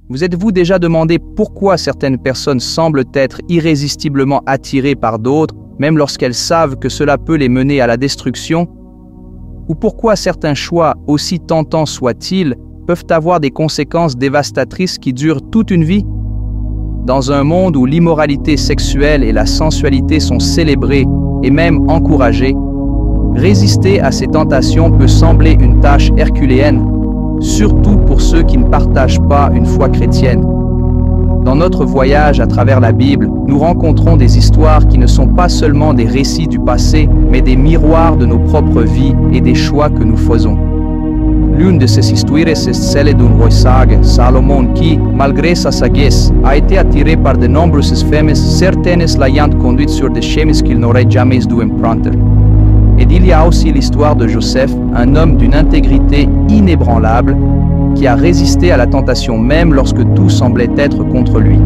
Vous êtes-vous déjà demandé pourquoi certaines personnes semblent être irrésistiblement attirées par d'autres, même lorsqu'elles savent que cela peut les mener à la destruction? Ou pourquoi certains choix, aussi tentants soient-ils, peuvent avoir des conséquences dévastatrices qui durent toute une vie? Dans un monde où l'immoralité sexuelle et la sensualité sont célébrées et même encouragées, résister à ces tentations peut sembler une tâche herculéenne, surtout pour ceux qui ne partagent pas une foi chrétienne. Dans notre voyage à travers la Bible, nous rencontrons des histoires qui ne sont pas seulement des récits du passé, mais des miroirs de nos propres vies et des choix que nous faisons. L'une de ces histoires est celle d'un roi sage, Salomon, qui, malgré sa sagesse, a été attiré par de nombreuses femmes, certaines l'ayant conduit sur des chemins qu'il n'aurait jamais dû emprunter. Et il y a aussi l'histoire de Joseph, un homme d'une intégrité inébranlable, qui a résisté à la tentation même lorsque tout semblait être contre lui.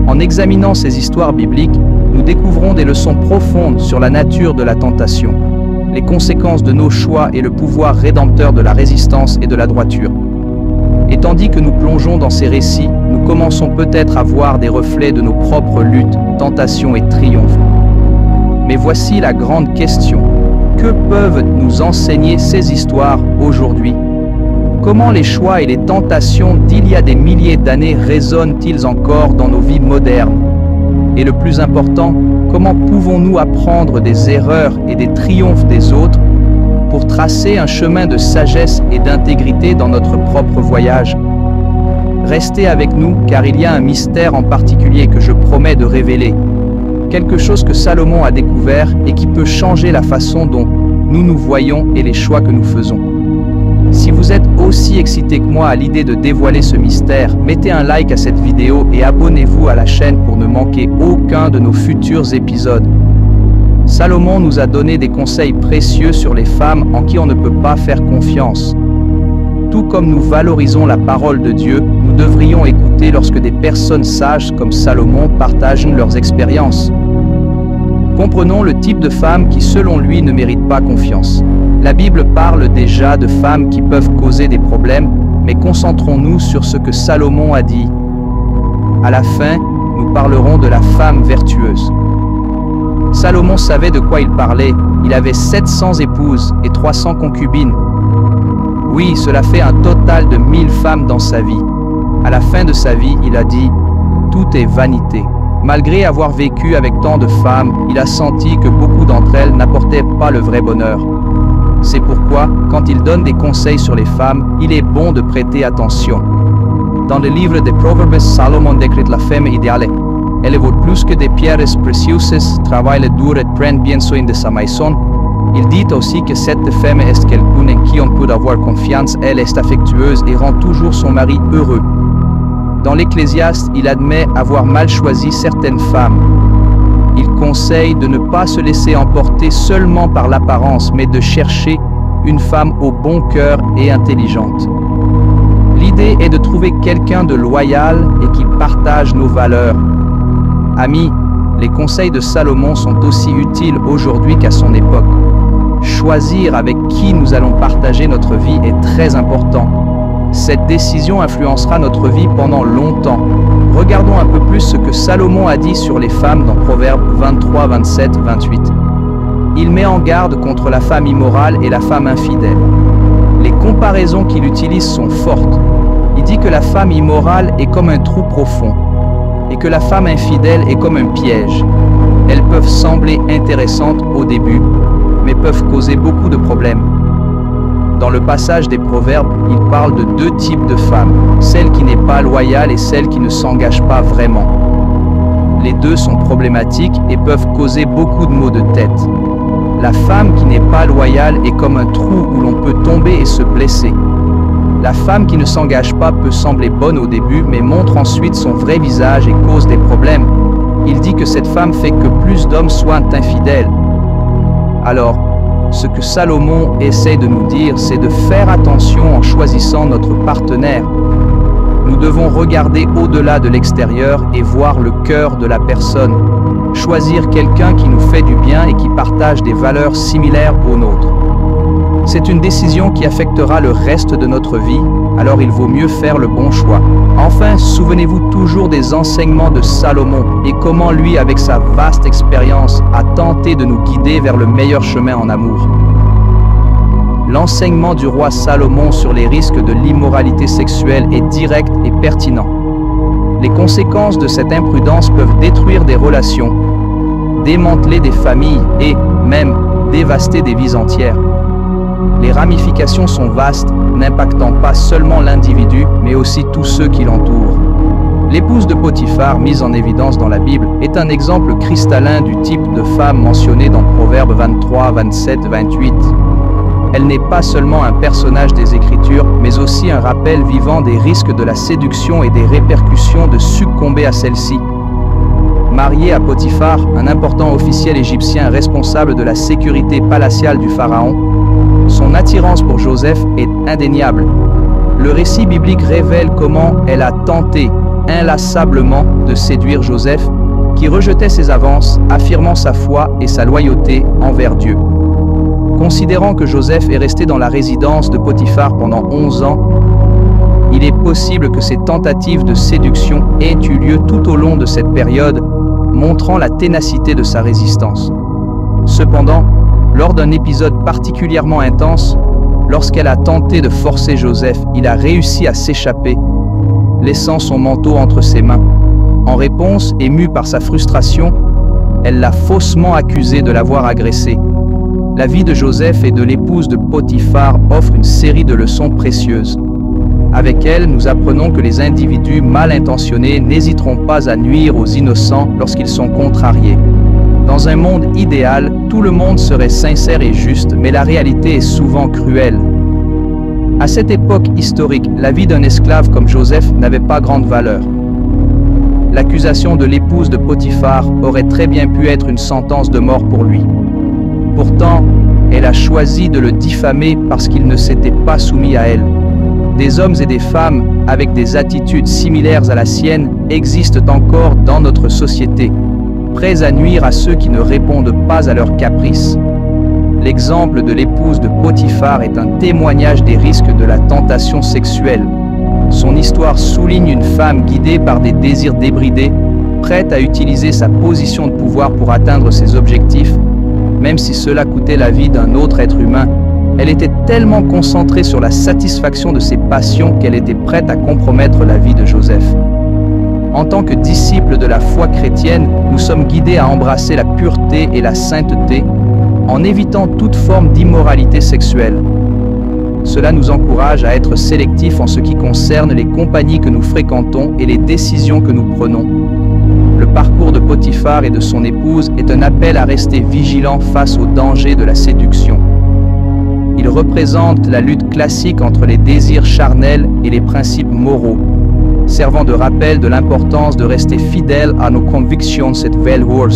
En examinant ces histoires bibliques, nous découvrons des leçons profondes sur la nature de la tentation, les conséquences de nos choix et le pouvoir rédempteur de la résistance et de la droiture. Et tandis que nous plongeons dans ces récits, nous commençons peut-être à voir des reflets de nos propres luttes, tentations et triomphes. Mais voici la grande question. Que peuvent nous enseigner ces histoires aujourd'hui? Comment les choix et les tentations d'il y a des milliers d'années résonnent-ils encore dans nos vies modernes? Et le plus important, comment pouvons-nous apprendre des erreurs et des triomphes des autres pour tracer un chemin de sagesse et d'intégrité dans notre propre voyage? Restez avec nous car il y a un mystère en particulier que je promets de révéler. Quelque chose que Salomon a découvert et qui peut changer la façon dont nous nous voyons et les choix que nous faisons. Si vous êtes aussi excité que moi à l'idée de dévoiler ce mystère, mettez un like à cette vidéo et abonnez-vous à la chaîne pour ne manquer aucun de nos futurs épisodes. Salomon nous a donné des conseils précieux sur les femmes en qui on ne peut pas faire confiance. Tout comme nous valorisons la parole de Dieu, nous devrions écouter lorsque des personnes sages comme Salomon partagent leurs expériences. Comprenons le type de femme qui, selon lui, ne mérite pas confiance. La Bible parle déjà de femmes qui peuvent causer des problèmes, mais concentrons-nous sur ce que Salomon a dit. À la fin, nous parlerons de la femme vertueuse. Salomon savait de quoi il parlait. Il avait 700 épouses et 300 concubines. Oui, cela fait un total de 1000 femmes dans sa vie. À la fin de sa vie, il a dit « Tout est vanité ». Malgré avoir vécu avec tant de femmes, il a senti que beaucoup d'entre elles n'apportaient pas le vrai bonheur. C'est pourquoi, quand il donne des conseils sur les femmes, il est bon de prêter attention. Dans le livre des Proverbes, Salomon décrit la femme idéale. Elle vaut plus que des pierres précieuses, travaille dur et prend bien soin de sa maison. Il dit aussi que cette femme est quelqu'un en qui on peut avoir confiance, elle est affectueuse et rend toujours son mari heureux. Dans l'Ecclésiaste, il admet avoir mal choisi certaines femmes. Il conseille de ne pas se laisser emporter seulement par l'apparence, mais de chercher une femme au bon cœur et intelligente. L'idée est de trouver quelqu'un de loyal et qui partage nos valeurs. Amis, les conseils de Salomon sont aussi utiles aujourd'hui qu'à son époque. Choisir avec qui nous allons partager notre vie est très important. Cette décision influencera notre vie pendant longtemps. Regardons un peu plus ce que Salomon a dit sur les femmes dans Proverbes 23, 27, 28. Il met en garde contre la femme immorale et la femme infidèle. Les comparaisons qu'il utilise sont fortes. Il dit que la femme immorale est comme un trou profond et que la femme infidèle est comme un piège. Elles peuvent sembler intéressantes au début, mais peuvent causer beaucoup de problèmes. Dans le passage des Proverbes, il parle de deux types de femmes, celle qui n'est pas loyale et celle qui ne s'engage pas vraiment. Les deux sont problématiques et peuvent causer beaucoup de maux de tête. La femme qui n'est pas loyale est comme un trou où l'on peut tomber et se blesser. La femme qui ne s'engage pas peut sembler bonne au début, mais montre ensuite son vrai visage et cause des problèmes. Il dit que cette femme fait que plus d'hommes soient infidèles. Alors, ce que Salomon essaie de nous dire, c'est de faire attention en choisissant notre partenaire. Nous devons regarder au-delà de l'extérieur et voir le cœur de la personne. Choisir quelqu'un qui nous fait du bien et qui partage des valeurs similaires aux nôtres. C'est une décision qui affectera le reste de notre vie alors il vaut mieux faire le bon choix. Enfin, souvenez-vous toujours des enseignements de Salomon et comment lui, avec sa vaste expérience, a tenté de nous guider vers le meilleur chemin en amour. L'enseignement du roi Salomon sur les risques de l'immoralité sexuelle est direct et pertinent. Les conséquences de cette imprudence peuvent détruire des relations, démanteler des familles et, même, dévaster des vies entières. Les ramifications sont vastes, n'impactant pas seulement l'individu, mais aussi tous ceux qui l'entourent. L'épouse de Potiphar, mise en évidence dans la Bible, est un exemple cristallin du type de femme mentionnée dans Proverbes 23, 27, 28. Elle n'est pas seulement un personnage des Écritures, mais aussi un rappel vivant des risques de la séduction et des répercussions de succomber à celle-ci. Mariée à Potiphar, un important officiel égyptien responsable de la sécurité palatiale du pharaon, son attirance pour Joseph est indéniable. Le récit biblique révèle comment elle a tenté inlassablement de séduire Joseph, qui rejetait ses avances, affirmant sa foi et sa loyauté envers Dieu. Considérant que Joseph est resté dans la résidence de Potiphar pendant 11 ans, il est possible que ces tentatives de séduction aient eu lieu tout au long de cette période, montrant la ténacité de sa résistance. Cependant, lors d'un épisode particulièrement intense, lorsqu'elle a tenté de forcer Joseph, il a réussi à s'échapper, laissant son manteau entre ses mains. En réponse, émue par sa frustration, elle l'a faussement accusé de l'avoir agressé. La vie de Joseph et de l'épouse de Potiphar offre une série de leçons précieuses. Avec elle, nous apprenons que les individus mal intentionnés n'hésiteront pas à nuire aux innocents lorsqu'ils sont contrariés. Dans un monde idéal, tout le monde serait sincère et juste, mais la réalité est souvent cruelle. À cette époque historique, la vie d'un esclave comme Joseph n'avait pas grande valeur. L'accusation de l'épouse de Potiphar aurait très bien pu être une sentence de mort pour lui. Pourtant, elle a choisi de le diffamer parce qu'il ne s'était pas soumis à elle. Des hommes et des femmes avec des attitudes similaires à la sienne existent encore dans notre société, prêts à nuire à ceux qui ne répondent pas à leurs caprices. L'exemple de l'épouse de Potiphar est un témoignage des risques de la tentation sexuelle. Son histoire souligne une femme guidée par des désirs débridés, prête à utiliser sa position de pouvoir pour atteindre ses objectifs, même si cela coûtait la vie d'un autre être humain. Elle était tellement concentrée sur la satisfaction de ses passions qu'elle était prête à compromettre la vie de Joseph. En tant que disciples de la foi chrétienne, nous sommes guidés à embrasser la pureté et la sainteté, en évitant toute forme d'immoralité sexuelle. Cela nous encourage à être sélectifs en ce qui concerne les compagnies que nous fréquentons et les décisions que nous prenons. Le parcours de Potiphar et de son épouse est un appel à rester vigilants face aux dangers de la séduction. Il représente la lutte classique entre les désirs charnels et les principes moraux, servant de rappel de l'importance de rester fidèle à nos convictions et valeurs.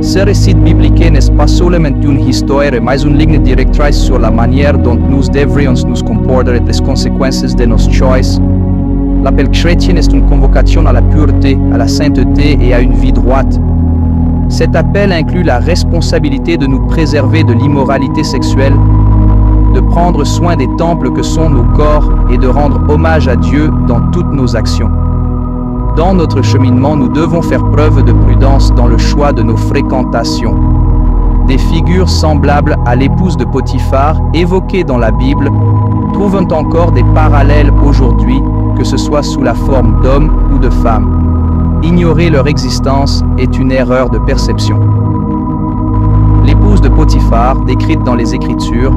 Ce récit biblique n'est pas seulement une histoire, mais une ligne directrice sur la manière dont nous devrions nous comporter et les conséquences de nos choix. L'appel chrétien est une convocation à la pureté, à la sainteté et à une vie droite. Cet appel inclut la responsabilité de nous préserver de l'immoralité sexuelle, de prendre soin des temples que sont nos corps et de rendre hommage à Dieu dans toutes nos actions. Dans notre cheminement, nous devons faire preuve de prudence dans le choix de nos fréquentations. Des figures semblables à l'épouse de Potiphar, évoquées dans la Bible, trouvent encore des parallèles aujourd'hui, que ce soit sous la forme d'hommes ou de femmes. Ignorer leur existence est une erreur de perception. L'épouse de Potiphar, décrite dans les Écritures,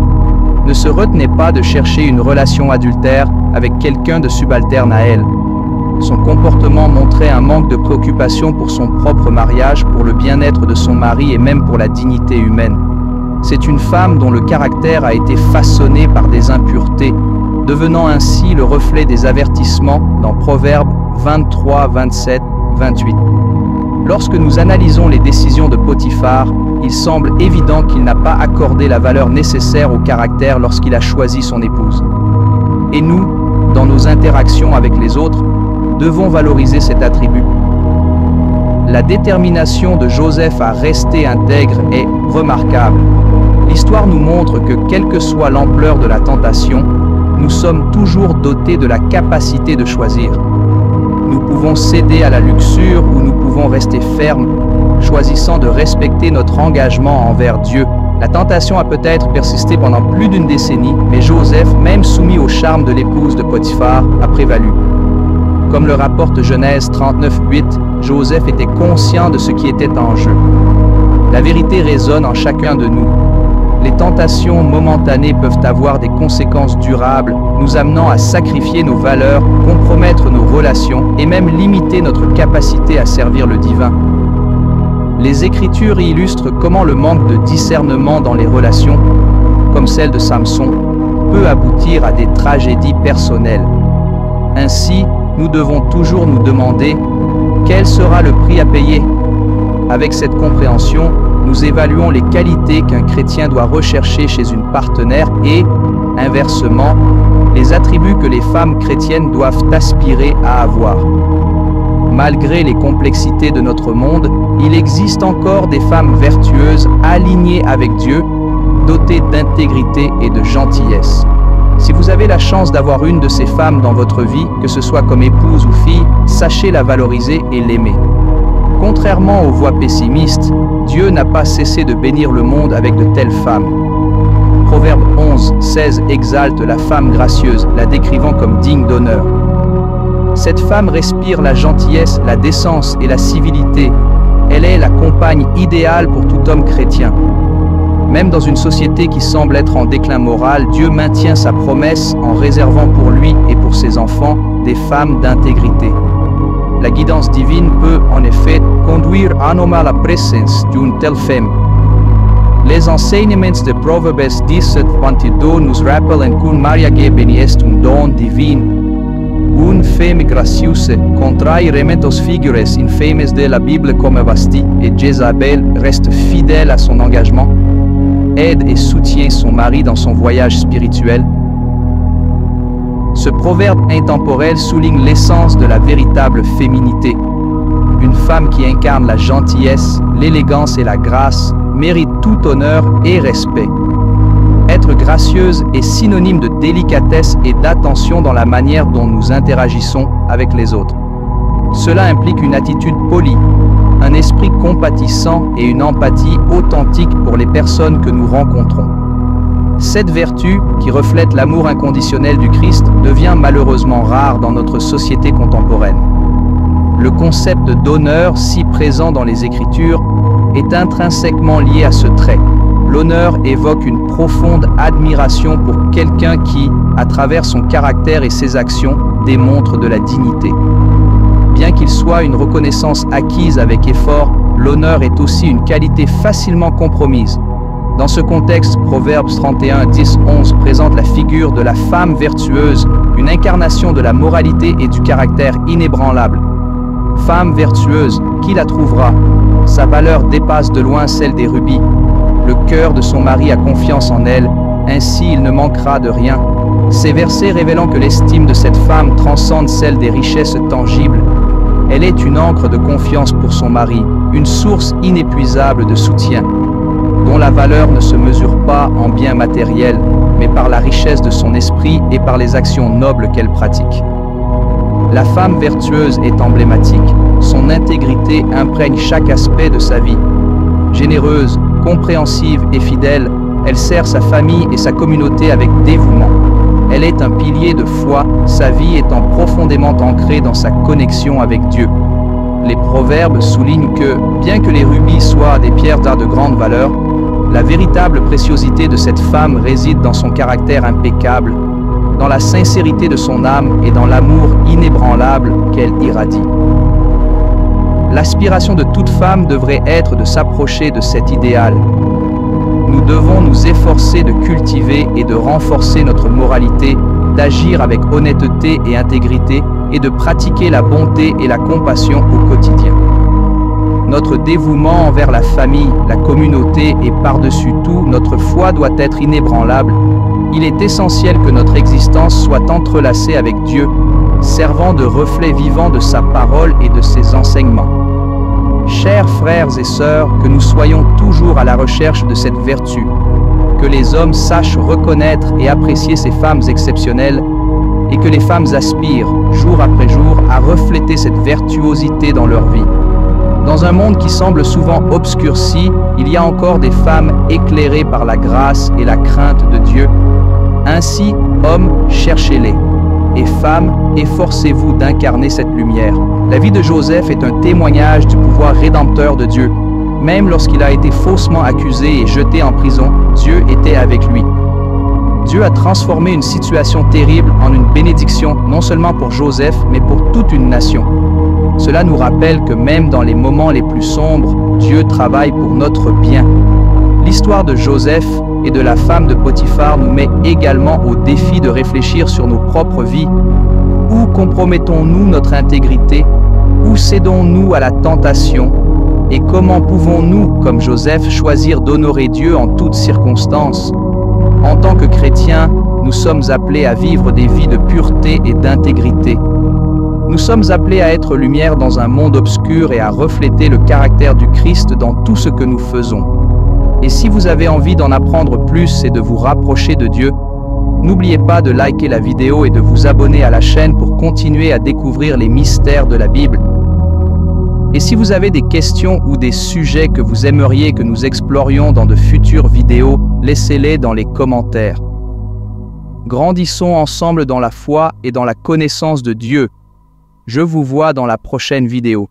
ne se retenait pas de chercher une relation adultère avec quelqu'un de subalterne à elle. Son comportement montrait un manque de préoccupation pour son propre mariage, pour le bien-être de son mari et même pour la dignité humaine. C'est une femme dont le caractère a été façonné par des impuretés, devenant ainsi le reflet des avertissements dans Proverbes 23, 27, 28. Lorsque nous analysons les décisions de Potiphar, il semble évident qu'il n'a pas accordé la valeur nécessaire au caractère lorsqu'il a choisi son épouse. Et nous, dans nos interactions avec les autres, devons valoriser cet attribut. La détermination de Joseph à rester intègre est remarquable. L'histoire nous montre que, quelle que soit l'ampleur de la tentation, nous sommes toujours dotés de la capacité de choisir. Nous pouvons céder à la luxure ou nous pouvons rester fermes, choisissant de respecter notre engagement envers Dieu. La tentation a peut-être persisté pendant plus d'une décennie, mais Joseph, même soumis au charme de l'épouse de Potiphar, a prévalu. Comme le rapporte Genèse 39:8, Joseph était conscient de ce qui était en jeu. La vérité résonne en chacun de nous. Les tentations momentanées peuvent avoir des conséquences durables, nous amenant à sacrifier nos valeurs, compromettre nos relations et même limiter notre capacité à servir le divin. Les Écritures illustrent comment le manque de discernement dans les relations, comme celle de Samson, peut aboutir à des tragédies personnelles. Ainsi, nous devons toujours nous demander quel sera le prix à payer. Avec cette compréhension, nous évaluons les qualités qu'un chrétien doit rechercher chez une partenaire et, inversement, les attributs que les femmes chrétiennes doivent aspirer à avoir. Malgré les complexités de notre monde, il existe encore des femmes vertueuses alignées avec Dieu, dotées d'intégrité et de gentillesse. Si vous avez la chance d'avoir une de ces femmes dans votre vie, que ce soit comme épouse ou fille, sachez la valoriser et l'aimer. Contrairement aux voix pessimistes, Dieu n'a pas cessé de bénir le monde avec de telles femmes. Proverbe 11:16 exalte la femme gracieuse, la décrivant comme digne d'honneur. Cette femme respire la gentillesse, la décence et la civilité. Elle est la compagne idéale pour tout homme chrétien. Même dans une société qui semble être en déclin moral, Dieu maintient sa promesse en réservant pour lui et pour ses enfants des femmes d'intégrité. La guidance divine peut, en effet, conduire à nommer la présence d'une telle femme. Les enseignements de Proverbes 17:22 nous rappellent que Maria Gebeni est un don divin. Une femme gracieuse contrairement aux figures infâmes de la Bible comme Vasti et Jézabel reste fidèle à son engagement, aide et soutient son mari dans son voyage spirituel. Ce proverbe intemporel souligne l'essence de la véritable féminité. Une femme qui incarne la gentillesse, l'élégance et la grâce mérite tout honneur et respect. Être gracieuse est synonyme de délicatesse et d'attention dans la manière dont nous interagissons avec les autres. Cela implique une attitude polie, un esprit compatissant et une empathie authentique pour les personnes que nous rencontrons. Cette vertu, qui reflète l'amour inconditionnel du Christ, devient malheureusement rare dans notre société contemporaine. Le concept d'honneur, si présent dans les Écritures, est intrinsèquement lié à ce trait. L'honneur évoque une profonde admiration pour quelqu'un qui, à travers son caractère et ses actions, démontre de la dignité. Bien qu'il soit une reconnaissance acquise avec effort, l'honneur est aussi une qualité facilement compromise. Dans ce contexte, Proverbes 31:10-11 présente la figure de la femme vertueuse, une incarnation de la moralité et du caractère inébranlable. Femme vertueuse, qui la trouvera? Sa valeur dépasse de loin celle des rubis. Le cœur de son mari a confiance en elle, ainsi il ne manquera de rien. Ces versets révélant que l'estime de cette femme transcende celle des richesses tangibles. Elle est une ancre de confiance pour son mari, une source inépuisable de soutien, dont la valeur ne se mesure pas en biens matériels, mais par la richesse de son esprit et par les actions nobles qu'elle pratique. La femme vertueuse est emblématique. Son intégrité imprègne chaque aspect de sa vie. Généreuse, compréhensive et fidèle, elle sert sa famille et sa communauté avec dévouement. Elle est un pilier de foi, sa vie étant profondément ancrée dans sa connexion avec Dieu. Les proverbes soulignent que, bien que les rubis soient des pierres d'art de grande valeur, la véritable préciosité de cette femme réside dans son caractère impeccable, dans la sincérité de son âme et dans l'amour inébranlable qu'elle irradie. L'aspiration de toute femme devrait être de s'approcher de cet idéal. Nous devons nous efforcer de cultiver et de renforcer notre moralité, d'agir avec honnêteté et intégrité et de pratiquer la bonté et la compassion au quotidien. Notre dévouement envers la famille, la communauté et par-dessus tout, notre foi doit être inébranlable. Il est essentiel que notre existence soit entrelacée avec Dieu, servant de reflet vivant de sa parole et de ses enseignements. Chers frères et sœurs, que nous soyons toujours à la recherche de cette vertu, que les hommes sachent reconnaître et apprécier ces femmes exceptionnelles et que les femmes aspirent, jour après jour, à refléter cette virtuosité dans leur vie. Dans un monde qui semble souvent obscurci, il y a encore des femmes éclairées par la grâce et la crainte de Dieu. Ainsi, hommes, cherchez-les. Et femmes, efforcez-vous d'incarner cette lumière. La vie de Joseph est un témoignage du pouvoir rédempteur de Dieu. Même lorsqu'il a été faussement accusé et jeté en prison, Dieu était avec lui. Dieu a transformé une situation terrible en une bénédiction, non seulement pour Joseph, mais pour toute une nation. Cela nous rappelle que même dans les moments les plus sombres, Dieu travaille pour notre bien. L'histoire de Joseph et de la femme de Potiphar nous met également au défi de réfléchir sur nos propres vies. Où compromettons-nous notre intégrité? Où cédons-nous à la tentation? Et comment pouvons-nous, comme Joseph, choisir d'honorer Dieu en toutes circonstances? En tant que chrétiens, nous sommes appelés à vivre des vies de pureté et d'intégrité. Nous sommes appelés à être lumière dans un monde obscur et à refléter le caractère du Christ dans tout ce que nous faisons. Et si vous avez envie d'en apprendre plus et de vous rapprocher de Dieu, n'oubliez pas de liker la vidéo et de vous abonner à la chaîne pour continuer à découvrir les mystères de la Bible. Et si vous avez des questions ou des sujets que vous aimeriez que nous explorions dans de futures vidéos, laissez-les dans les commentaires. Grandissons ensemble dans la foi et dans la connaissance de Dieu. Je vous vois dans la prochaine vidéo.